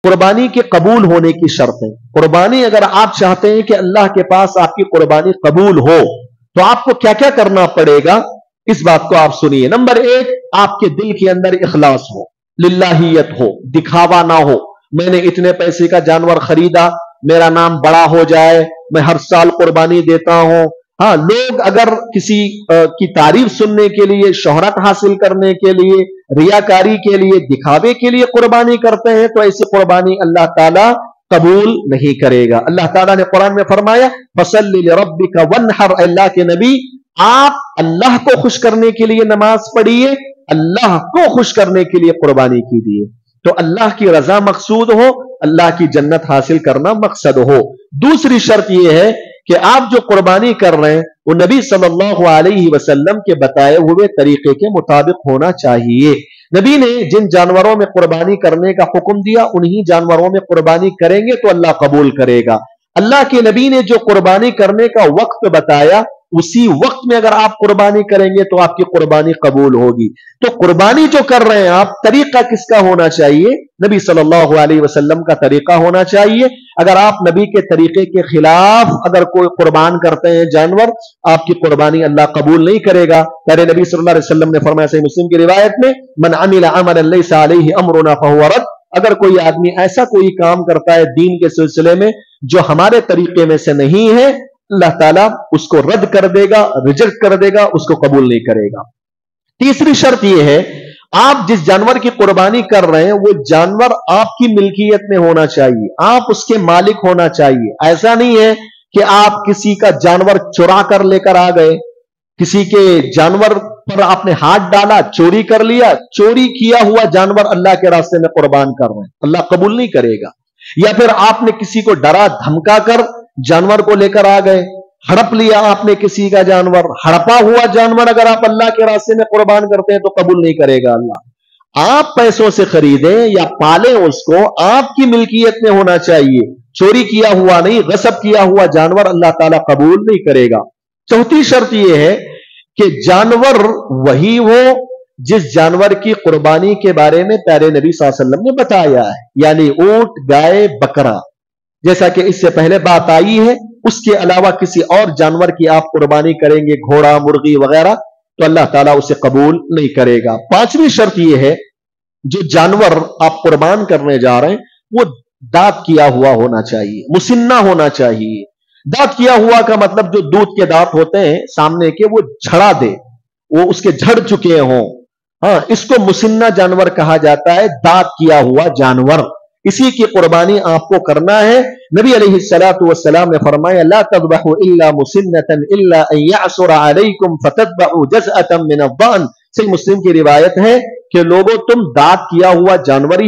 قربانی کے قبول ہونے کی شرط ہے. قربانی اگر آپ چاہتے ہیں کہ اللہ کے پاس آپ کی قربانی قبول ہو تو آپ کو کیا کیا کرنا پڑے گا، اس بات کو آپ سنیے. نمبر 1، آپ کے دل کے اندر اخلاص ہو، للہیت ہو، دکھاوا نہ ہو. میں نے اتنے پیسے کا جانور خریدا، میرا نام بڑا ہو جائے، میں ہر سال قربانی دیتا ہوں. ہاں، لوگ اگر کسی کی تعریف سننے کے لیے، شہرت حاصل کرنے کے لیے، ریاکاری کے لیے، دکھاوے کے لیے قربانی کرتے ہیں تو ایسی قربانی اللہ تعالیٰ قبول نہیں کرے گا. اللہ تعالیٰ نے قرآن میں فرمایا فَصَلِّ لِرَبِّكَ وَانْحَرْ، اللہ کے نبی آپ اللہ کو خوش کرنے کے لیے نماز پڑھیے، اللہ کو خوش کرنے کے لیے قربانی کیجیے. تو اللہ کی رضا مقصود ہو، اللہ کی جنت حاصل کرنا مقصد ہو. دوسری شرط یہ ہے کہ آپ جو قربانی کر رہے ہیں وہ نبی صلی اللہ علیہ وسلم کے بتائے ہوئے طریقے کے مطابق ہونا چاہیے. نبی نے جن جانوروں میں قربانی کرنے کا حکم دیا انہی جانوروں میں قربانی کریں گے تو اللہ قبول کرے گا. اللہ کے نبی نے جو قربانی کرنے کا وقت بتایا اسی وقت میں اگر آپ قربانی کریں گے تو آپ کی قربانی قبول ہوگی. تو قربانی جو کر رہے ہیں آپ، طریقہ کس کا ہونا چاہیے؟ نبی صلی اللہ علیہ وسلم کا طریقہ ہونا چاہیے. اگر آپ نبی کے طریقے کے خلاف اگر کوئی قربان کرتے ہیں جانور، آپ کی قربانی اللہ قبول نہیں کرے گا. پیارے نبی صلی اللہ علیہ وسلم نے فرمایا صحیح مسلم کی روایت میں من عمل عملا لیس علیہ امرنا فہو رد، اگر کوئی آدمی ایسا کوئی کام کرتا ہے دین کے سلسلے میں جو ہمارے طریقے میں سے نہیں ہے، اللہ تعالیٰ اس کو رد کر دے گا، ریجیکٹ کر دے گا، اس کو قبول نہیں کرے گا. تیسری شرط یہ ہے آپ جس جانور کی قربانی کر رہے ہیں وہ جانور آپ کی ملکیت میں ہونا چاہیے، آپ اس کے مالک ہونا چاہیے. ایسا نہیں ہے کہ آپ کسی کا جانور چرا کر لے کر آ گئے، کسی کے جانور پر آپ نے ہاتھ ڈالا، چوری کر لیا. چوری کیا ہوا جانور اللہ کے راستے میں قربان کر رہے ہیں، اللہ قبول نہیں کرے گا. یا پھر آپ نے کسی کو ڈرا دھمکا کر جانور کو لے کر آ گئے، ہڑپ لیا آپ نے کسی کا جانور، ہڑپا ہوا جانور اگر آپ اللہ کے راستے میں قربان کرتے ہیں تو قبول نہیں کرے گا اللہ. آپ پیسوں سے خریدیں یا پالیں اس کو، آپ کی ملکیت میں ہونا چاہیے، چوری کیا ہوا نہیں، غصب کیا ہوا جانور اللہ تعالیٰ قبول نہیں کرے گا. چوتھی شرط یہ ہے کہ جانور وہی ہو جس جانور کی قربانی کے بارے میں پیارے نبی صلی اللہ علیہ وسلم نے بتایا ہے، یعنی اونٹ، گائے، بکرا، جیسا کہ اس سے پہلے بات آئی ہے. اس کے علاوہ کسی اور جانور کی آپ قربانی کریں گے، گھوڑا، مرغی وغیرہ، تو اللہ تعالیٰ اسے قبول نہیں کرے گا. پانچویں شرط یہ ہے جو جانور آپ قربان کرنے جا رہے ہیں وہ دانت کیا ہوا ہونا چاہیے، مسنہ ہونا چاہیے. دانت کیا ہوا کا مطلب جو دودھ کے دانت ہوتے ہیں سامنے کے وہ جھڑا دے، وہ اس کے جھڑ چکے ہوں. ہاں، اس کو مسنہ جانور کہا جاتا ہے، دانت کیا ہوا جانور. اسی کی قربانی آپ کو کرنا ہے. نبی علیہ الصلوۃ والسلام نے فرمایا لا تذبحوا الا مسنۃ الا ان يعثر عليكم فتذبحوا جزءة من الضأن. صحیح مسلم کی روایت ہے کہ لوگوں تم دانت کیا ہوا جانور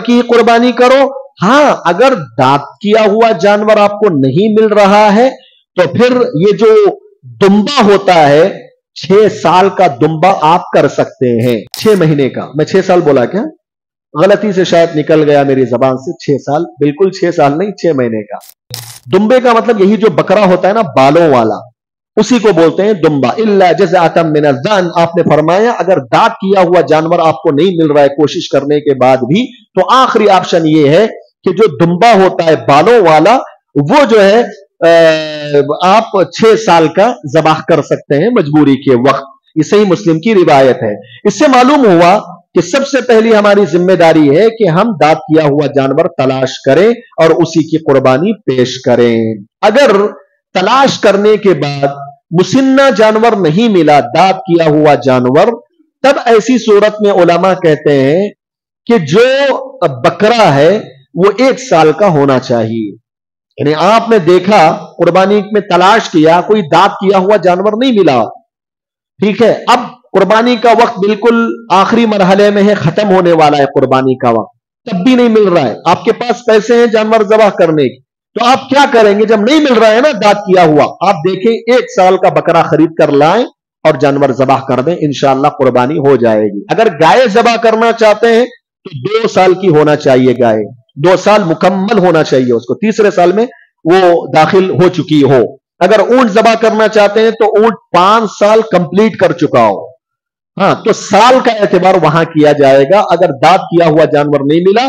کی قربانی کرو. ہاں، اگر دانت کیا ہوا جانور آپ کو نہیں مل رہا ہے تو پھر یہ جو دمبا ہوتا ہے 6 سال کا دمبا آپ کر سکتے ہیں. 6 مہینے کا، میں 6 سال بولا کیا؟ غلطی سے شاید نکل گیا میری زبان سے. 6 سال بالکل 6 سال نہیں، 6 مہینے کا. دمبے کا مطلب یہی جو بکرا ہوتا ہے نا بالوں والا، اسی کو بولتے ہیں دمبا. الا جزءة من الضأن، آپ نے فرمایا اگر دانت کیا ہوا جانور آپ کو نہیں مل رہا ہے کوشش کرنے کے بعد بھی، تو آخری آپشن یہ ہے کہ جو دمبا ہوتا ہے بالوں والا وہ جو ہے آپ 6 سال کا ذبح کر سکتے ہیں مجبوری کے وقت. یہ صحیح مسلم کی روایت ہے. اس سے معلوم ہوا کہ سب سے پہلی ہماری ذمہ داری ہے کہ ہم دانت کیا ہوا جانور تلاش کریں اور اسی کی قربانی پیش کریں. اگر تلاش کرنے کے بعد مسنہ جانور نہیں ملا، دانت کیا ہوا جانور، تب ایسی صورت میں علماء کہتے ہیں کہ جو بکرا ہے وہ 1 سال کا ہونا چاہیے. یعنی آپ نے دیکھا قربانی میں تلاش کیا، کوئی دانت کیا ہوا جانور نہیں ملا، ٹھیک ہے، اب قربانی کا وقت بالکل آخری مرحلے میں ہے، ختم ہونے والا ہے قربانی کا وقت، تب بھی نہیں مل رہا ہے، آپ کے پاس پیسے ہیں جانور ذبح کرنے کی، تو آپ کیا کریں گے؟ جب نہیں مل رہا ہے نا دانت کیا ہوا، آپ دیکھیں 1 سال کا بکرا خرید کر لائیں اور جانور ذبح کر دیں، انشاءاللہ قربانی ہو جائے گی. اگر گائے ذبح کرنا چاہتے ہیں تو 2 سال کی ہونا چاہیے گائے، 2 سال مکمل ہونا چاہیے اس کو، تیسرے سال میں وہ داخل ہو چکی ہو. اگر اونٹ ذبح کرنا چاہتے ہیں تو اونٹ 5 سال کمپلیٹ کر چکا ہو. ہاں، تو سال کا اعتبار وہاں کیا جائے گا. اگر دانت کیا ہوا جانور نہیں ملا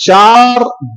4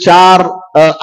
4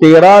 13